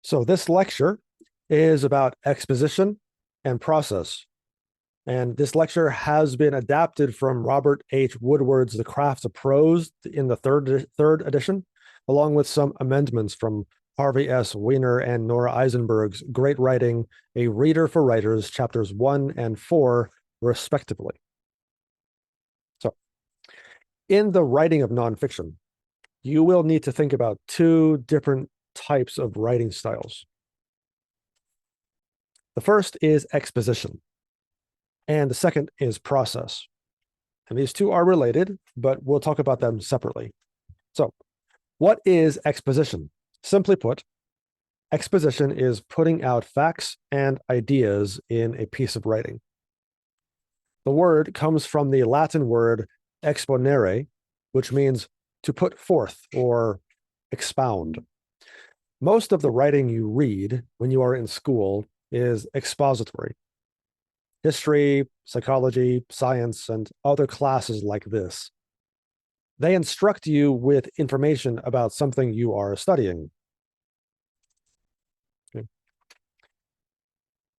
So this lecture is about exposition and process. And this lecture has been adapted from Robert H. Woodward's The Craft of Prose in the third edition, along with some amendments from Harvey S. Wiener and Nora Eisenberg's great writing, A Reader for Writers, chapters 1 and 4, respectively. So, in the writing of nonfiction, you will need to think about two different types of writing styles. The first is exposition, and the second is process. And these two are related, but we'll talk about them separately. So, what is exposition? Simply put, exposition is putting out facts and ideas in a piece of writing. The word comes from the Latin word exponere, which means to put forth or expound. Most of the writing you read when you are in school is expository. History, psychology, science, and other classes like this. They instruct you with information about something you are studying. Okay.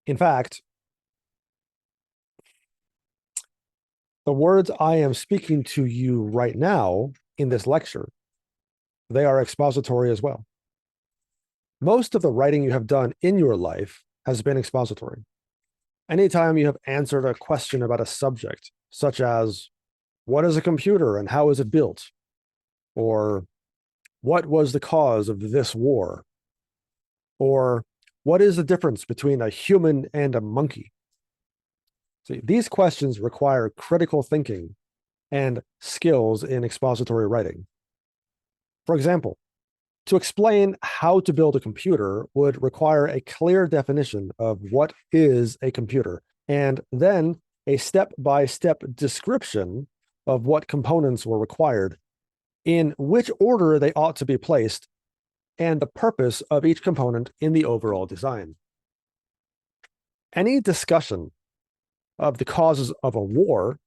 In fact, the words I am speaking to you right now in this lecture, they are expository as well. Most of the writing you have done in your life has been expository. Anytime you have answered a question about a subject, such as, what is a computer and how is it built? Or, what was the cause of this war? Or, what is the difference between a human and a monkey? See, these questions require critical thinking and skills in expository writing. For example, to explain how to build a computer would require a clear definition of what is a computer, and then a step-by-step description of what components were required, in which order they ought to be placed, and the purpose of each component in the overall design. Any discussion of the causes of a war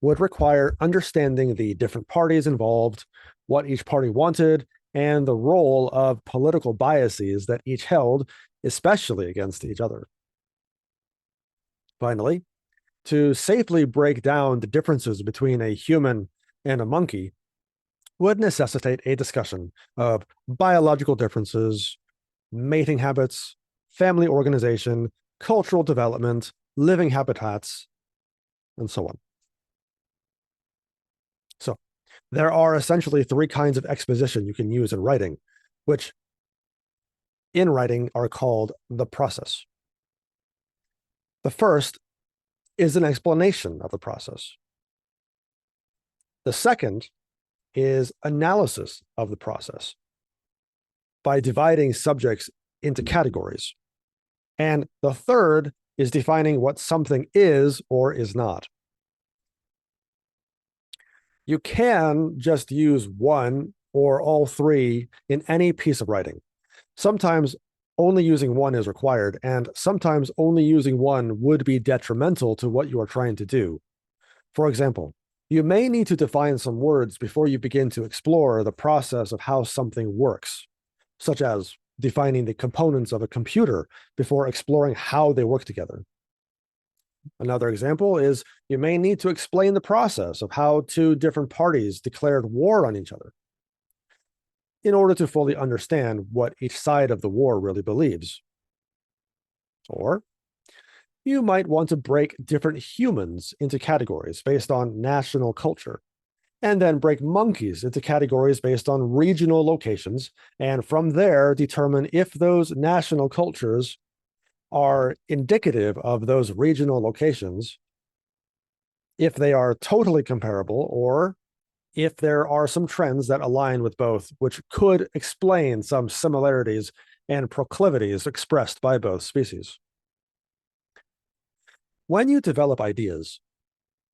would require understanding the different parties involved, what each party wanted, and the role of political biases that each held, especially against each other. Finally, to safely break down the differences between a human and a monkey would necessitate a discussion of biological differences, mating habits, family organization, cultural development, living habitats, and so on. So, there are essentially three kinds of exposition you can use in writing, which in writing are called the process. The first is an explanation of the process. The second is analysis of the process by dividing subjects into categories. And the third is defining what something is or is not. You can just use one or all three in any piece of writing. Sometimes only using one is required, and sometimes only using one would be detrimental to what you are trying to do. For example, you may need to define some words before you begin to explore the process of how something works, such as defining the components of a computer before exploring how they work together. Another example is you may need to explain the process of how two different parties declared war on each other in order to fully understand what each side of the war really believes. Or you might want to break different humans into categories based on national culture, and then break monkeys into categories based on regional locations, and from there determine if those national cultures are indicative of those regional locations, if they are totally comparable, or if there are some trends that align with both, which could explain some similarities and proclivities expressed by both species. When you develop ideas,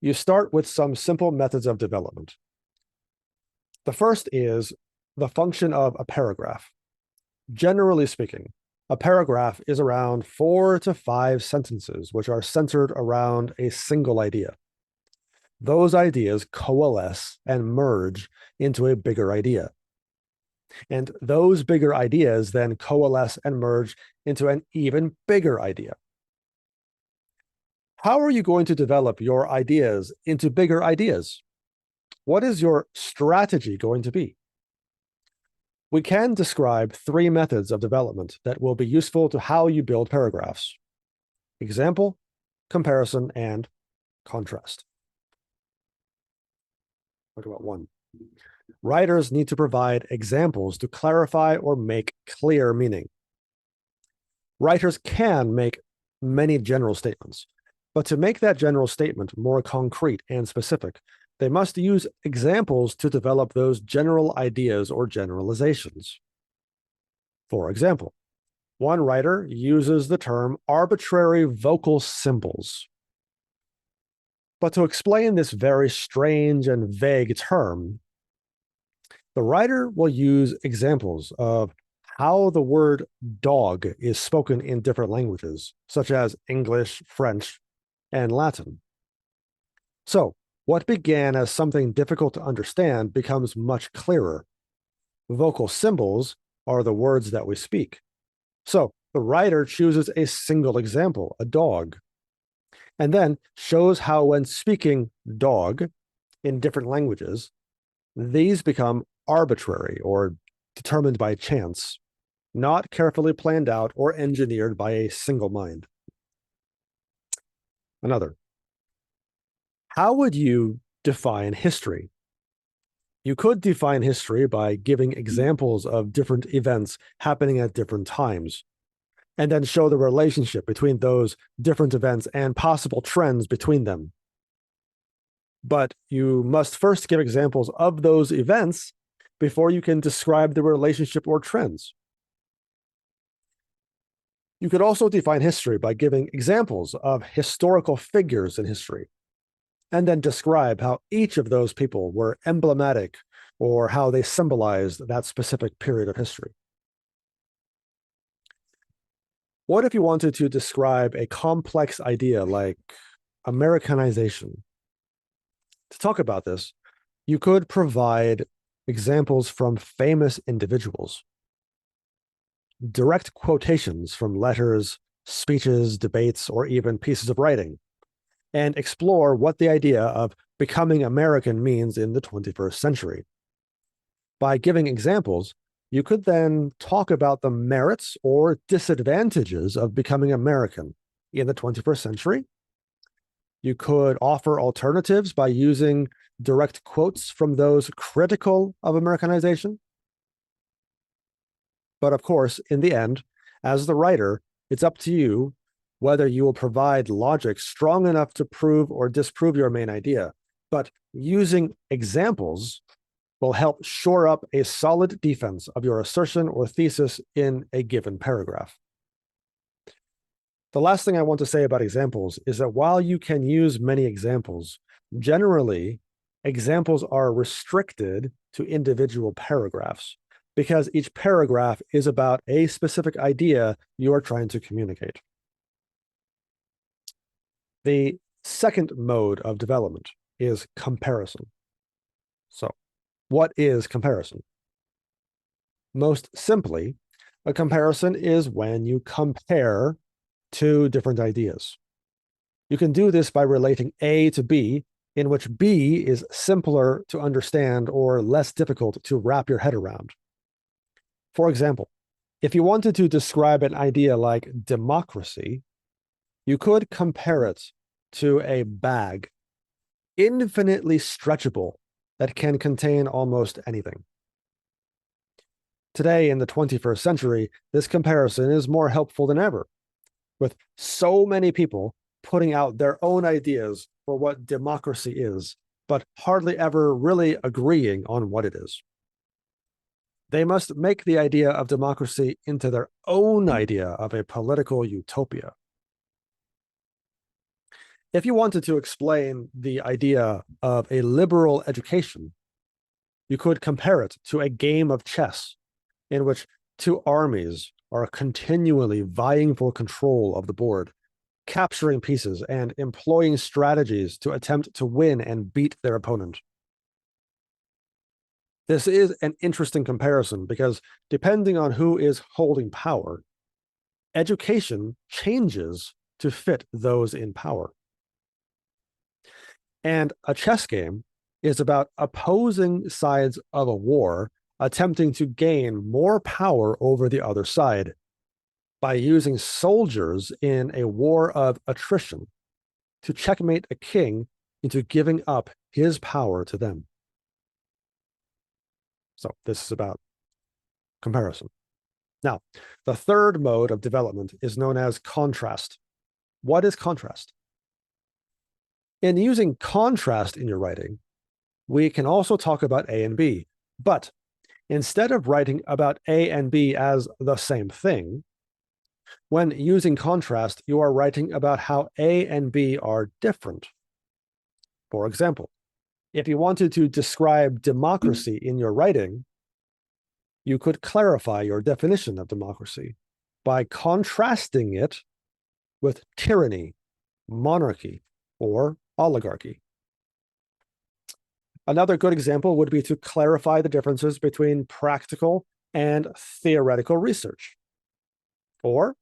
you start with some simple methods of development. The first is the function of a paragraph. Generally speaking, a paragraph is around 4 to 5 sentences, which are centered around a single idea. Those ideas coalesce and merge into a bigger idea. And those bigger ideas then coalesce and merge into an even bigger idea. How are you going to develop your ideas into bigger ideas? What is your strategy going to be? We can describe 3 methods of development that will be useful to how you build paragraphs: example, comparison, and contrast. Talk about 1. Writers need to provide examples to clarify or make clear meaning. Writers can make many general statements, but to make that general statement more concrete and specific, they must use examples to develop those general ideas or generalizations. For example, one writer uses the term arbitrary vocal symbols. But to explain this very strange and vague term, the writer will use examples of how the word dog is spoken in different languages, such as English, French, and Latin. So, what began as something difficult to understand becomes much clearer. Vocal symbols are the words that we speak. So, the writer chooses a single example, a dog, and then shows how, when speaking dog in different languages, these become arbitrary or determined by chance, not carefully planned out or engineered by a single mind. Another, how would you define history? You could define history by giving examples of different events happening at different times, and then show the relationship between those different events and possible trends between them. But you must first give examples of those events before you can describe the relationship or trends. You could also define history by giving examples of historical figures in history, and then describe how each of those people were emblematic or how they symbolized that specific period of history. What if you wanted to describe a complex idea like Americanization? To talk about this, you could provide examples from famous individuals, direct quotations from letters, speeches, debates, or even pieces of writing, and explore what the idea of becoming American means in the 21st century. By giving examples, you could then talk about the merits or disadvantages of becoming American in the 21st century. You could offer alternatives by using direct quotes from those critical of Americanization. But of course, in the end, as the writer, it's up to you whether you will provide logic strong enough to prove or disprove your main idea. But using examples will help shore up a solid defense of your assertion or thesis in a given paragraph. The last thing I want to say about examples is that while you can use many examples, generally, examples are restricted to individual paragraphs because each paragraph is about a specific idea you are trying to communicate. The second mode of development is comparison. So, what is comparison? Most simply, a comparison is when you compare two different ideas. You can do this by relating A to B, in which B is simpler to understand or less difficult to wrap your head around. For example, if you wanted to describe an idea like democracy, you could compare it to a bag, infinitely stretchable, that can contain almost anything. Today, in the 21st century, this comparison is more helpful than ever, with so many people putting out their own ideas for what democracy is, but hardly ever really agreeing on what it is. They must make the idea of democracy into their own idea of a political utopia. If you wanted to explain the idea of a liberal education, you could compare it to a game of chess in which two armies are continually vying for control of the board, capturing pieces and employing strategies to attempt to win and beat their opponent. This is an interesting comparison because depending on who is holding power, education changes to fit those in power. And a chess game is about opposing sides of a war attempting to gain more power over the other side by using soldiers in a war of attrition to checkmate a king into giving up his power to them. So this is about comparison. Now, the third mode of development is known as contrast. What is contrast? In using contrast in your writing, we can also talk about A and B, but instead of writing about A and B as the same thing, when using contrast, you are writing about how A and B are different. For example, if you wanted to describe democracy in your writing, you could clarify your definition of democracy by contrasting it with tyranny, monarchy, or oligarchy. Another good example would be to clarify the differences between practical and theoretical research. Or,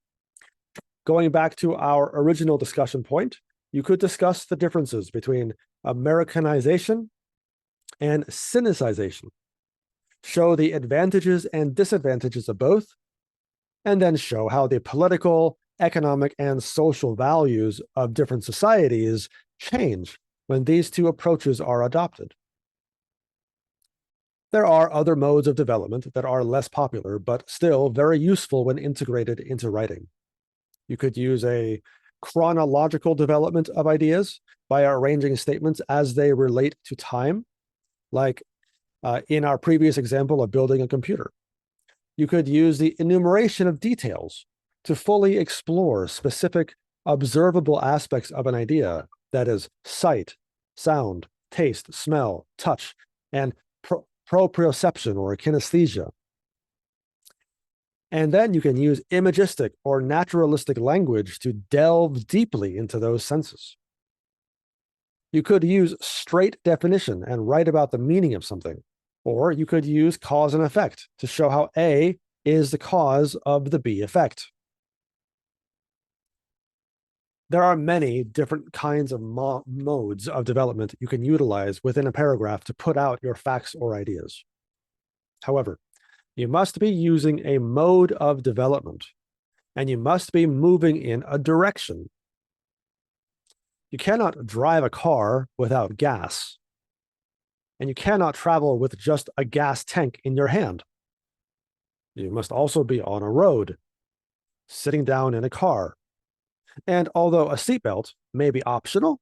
going back to our original discussion point, you could discuss the differences between Americanization and Sinicization, show the advantages and disadvantages of both, and then show how the political, economic, and social values of different societies change when these two approaches are adopted. There are other modes of development that are less popular, but still very useful when integrated into writing. You could use a chronological development of ideas by arranging statements as they relate to time, like in our previous example of building a computer. You could use the enumeration of details to fully explore specific observable aspects of an idea, that is, sight, sound, taste, smell, touch, and proprioception or kinesthesia. And then you can use imagistic or naturalistic language to delve deeply into those senses. You could use straight definition and write about the meaning of something, or you could use cause and effect to show how A is the cause of the B effect. There are many different kinds of modes of development you can utilize within a paragraph to put out your facts or ideas. However, you must be using a mode of development, and you must be moving in a direction. You cannot drive a car without gas, and you cannot travel with just a gas tank in your hand. You must also be on a road, sitting down in a car. And although a seatbelt may be optional,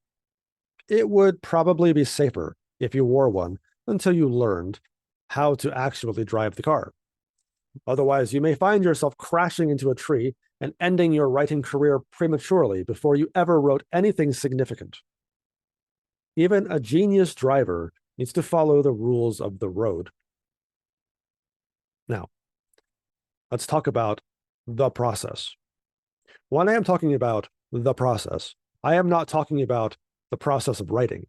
it would probably be safer if you wore one until you learned how to actually drive the car. Otherwise, you may find yourself crashing into a tree and ending your writing career prematurely before you ever wrote anything significant. Even a genius driver needs to follow the rules of the road. Now, let's talk about the process. When I am talking about the process, I am not talking about the process of writing.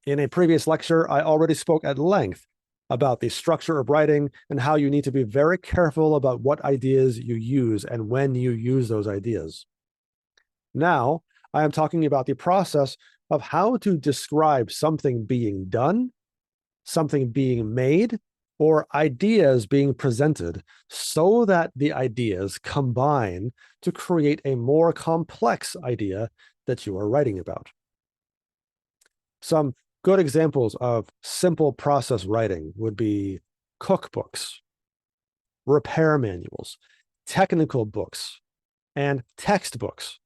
In a previous lecture, I already spoke at length about the structure of writing and how you need to be very careful about what ideas you use and when you use those ideas. Now, I am talking about the process of how to describe something being done, something being made, or ideas being presented so that the ideas combine to create a more complex idea that you are writing about. Some good examples of simple process writing would be cookbooks, repair manuals, technical books, and textbooks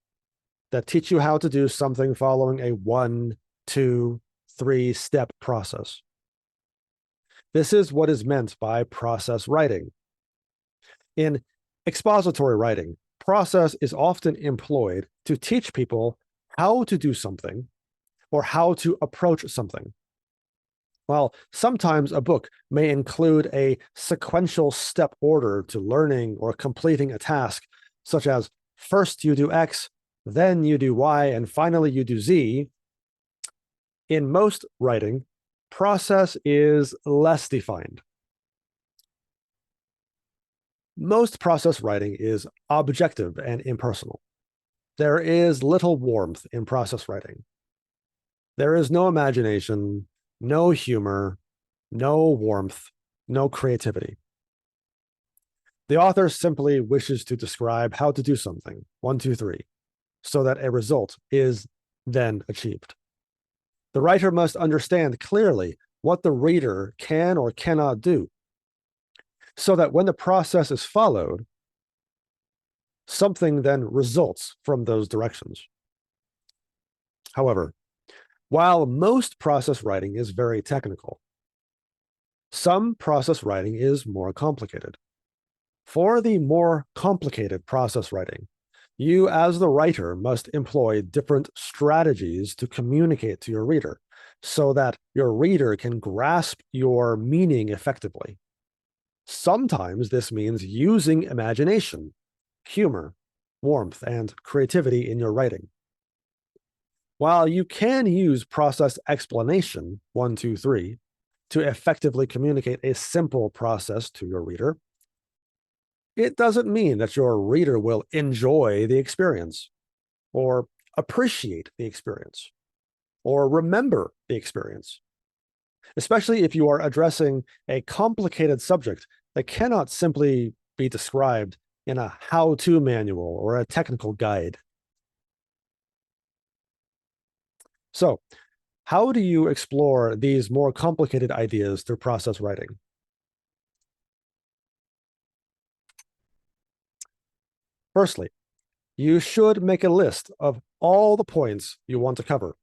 that teach you how to do something following a 1, 2, 3-step process. This is what is meant by process writing. In expository writing, process is often employed to teach people how to do something or how to approach something. While sometimes a book may include a sequential step order to learning or completing a task, such as first you do X, then you do Y, and finally you do Z, in most writing, process is less defined. Most process writing is objective and impersonal. There is little warmth in process writing. There is no imagination, no humor, no warmth, no creativity. The author simply wishes to describe how to do something, 1, 2, 3, so that a result is then achieved. The writer must understand clearly what the reader can or cannot do, so that when the process is followed, something then results from those directions. However, while most process writing is very technical, some process writing is more complicated. For the more complicated process writing, you as the writer must employ different strategies to communicate to your reader so that your reader can grasp your meaning effectively. Sometimes this means using imagination, humor, warmth, and creativity in your writing. While you can use process explanation, 1, 2, 3, to effectively communicate a simple process to your reader, it doesn't mean that your reader will enjoy the experience, or appreciate the experience, or remember the experience, especially if you are addressing a complicated subject that cannot simply be described in a how-to manual or a technical guide. So, how do you explore these more complicated ideas through process writing? Firstly, you should make a list of all the points you want to cover.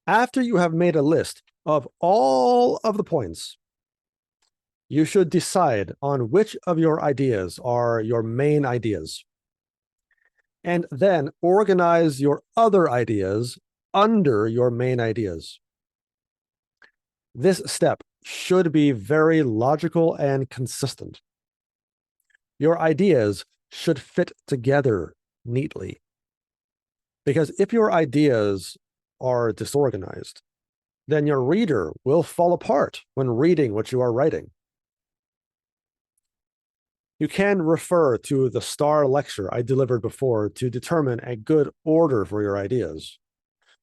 After you have made a list of all of the points, you should decide on which of your ideas are your main ideas, and then organize your other ideas under your main ideas. This step should be very logical and consistent. Your ideas should fit together neatly. Because if your ideas are disorganized, then your reader will fall apart when reading what you are writing. You can refer to the star lecture I delivered before to determine a good order for your ideas.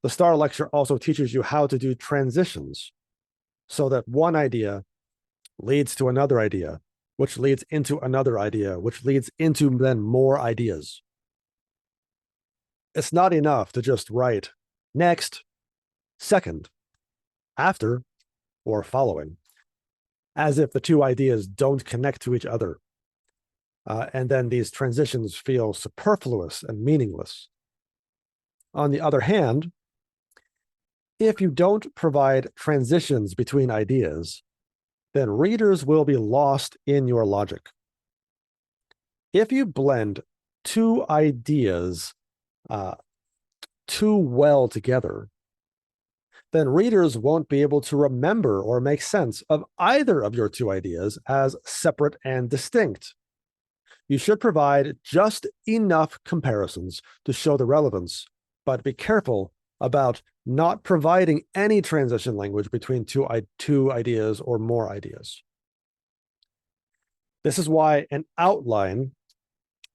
The star lecture also teaches you how to do transitions so that one idea leads to another idea, which leads into another idea, which leads into then more ideas. It's not enough to just write next, second, after, or following, as if the two ideas don't connect to each other. And then these transitions feel superfluous and meaningless. On the other hand, if you don't provide transitions between ideas, then readers will be lost in your logic. If you blend two ideas too well together, then readers won't be able to remember or make sense of either of your two ideas as separate and distinct. You should provide just enough comparisons to show the relevance, but be careful about not providing any transition language between two ideas or more ideas. This is why an outline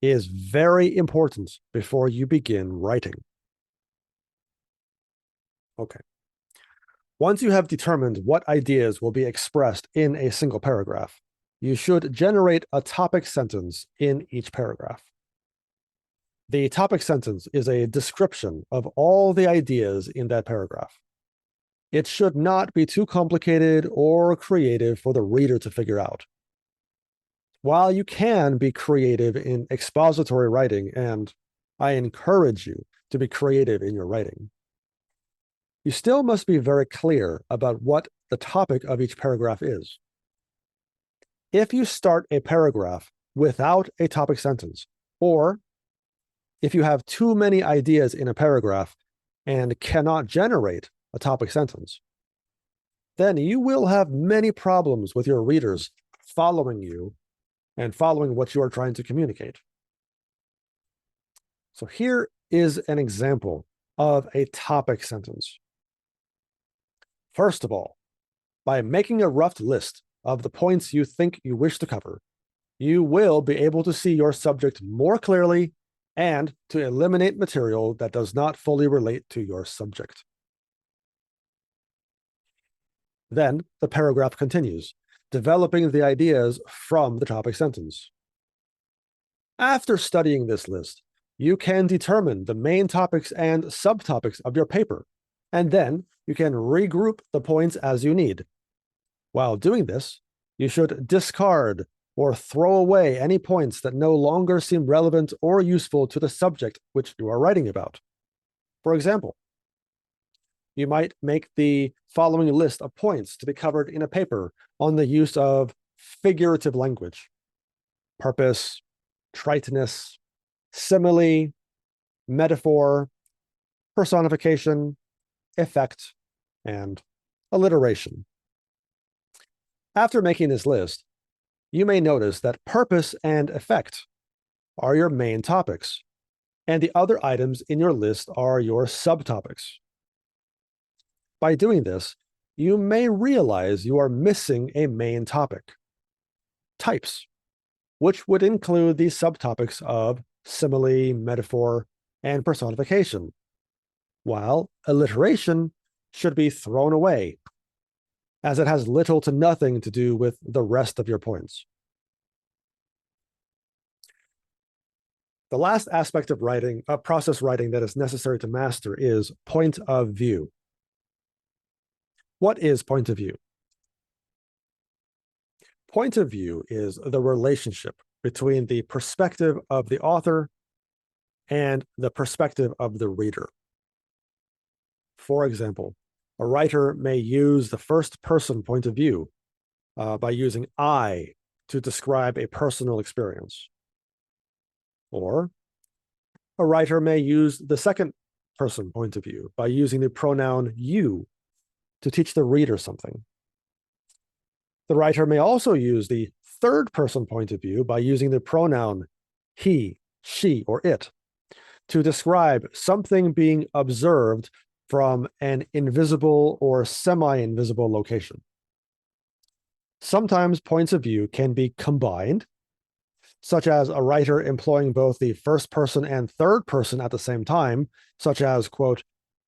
is very important before you begin writing. Okay. Once you have determined what ideas will be expressed in a single paragraph, you should generate a topic sentence in each paragraph. The topic sentence is a description of all the ideas in that paragraph. It should not be too complicated or creative for the reader to figure out. While you can be creative in expository writing, and I encourage you to be creative in your writing, you still must be very clear about what the topic of each paragraph is. If you start a paragraph without a topic sentence, or if you have too many ideas in a paragraph and cannot generate a topic sentence, then you will have many problems with your readers following you and following what you are trying to communicate. So here is an example of a topic sentence. First of all, by making a rough list of the points you think you wish to cover, you will be able to see your subject more clearly and to eliminate material that does not fully relate to your subject. Then the paragraph continues, developing the ideas from the topic sentence. After studying this list, you can determine the main topics and subtopics of your paper, and then you can regroup the points as you need. While doing this, you should discard or throw away any points that no longer seem relevant or useful to the subject which you are writing about. For example, you might make the following list of points to be covered in a paper on the use of figurative language: purpose, triteness, simile, metaphor, personification, effect, and alliteration. After making this list, you may notice that purpose and effect are your main topics, and the other items in your list are your subtopics. By doing this, you may realize you are missing a main topic: types, which would include the subtopics of simile, metaphor, and personification, while alliteration should be thrown away, as it has little to nothing to do with the rest of your points. The last aspect of writing, of process writing that is necessary to master is point of view. What is point of view? Point of view is the relationship between the perspective of the author and the perspective of the reader. For example, a writer may use the first person point of view by using I to describe a personal experience. Or a writer may use the second person point of view by using the pronoun you to teach the reader something. The writer may also use the third person point of view by using the pronoun he, she, or it to describe something being observed from an invisible or semi-invisible location. Sometimes points of view can be combined, such as a writer employing both the first person and third person at the same time, such as, quote,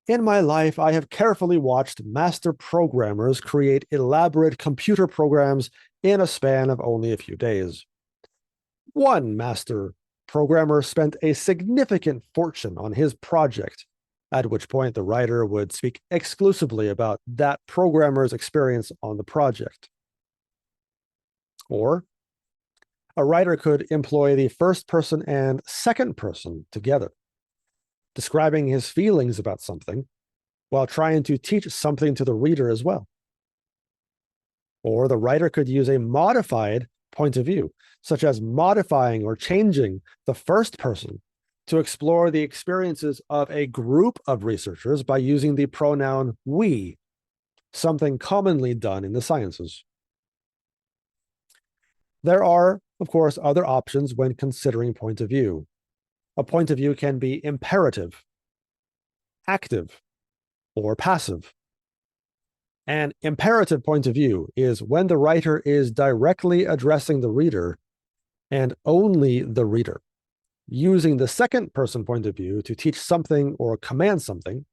"In my life, I have carefully watched master programmers create elaborate computer programs in a span of only a few days. One master programmer spent a significant fortune on his project," at which point the writer would speak exclusively about that programmer's experience on the project. Or a writer could employ the first person and second person together, describing his feelings about something while trying to teach something to the reader as well. Or the writer could use a modified point of view, such as modifying or changing the first person to explore the experiences of a group of researchers by using the pronoun we, something commonly done in the sciences. There are, of course, other options when considering point of view. A point of view can be imperative, active, or passive. An imperative point of view is when the writer is directly addressing the reader and only the reader, using the second person point of view to teach something or command something,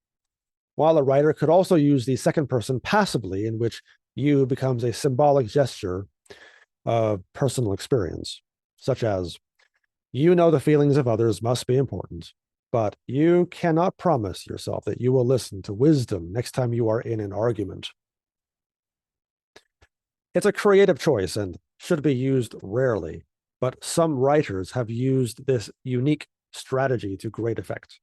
while a writer could also use the second person passively, in which you becomes a symbolic gesture of personal experience, such as, "You know the feelings of others must be important, but you cannot promise yourself that you will listen to wisdom next time you are in an argument." It's a creative choice and should be used rarely, but some writers have used this unique strategy to great effect.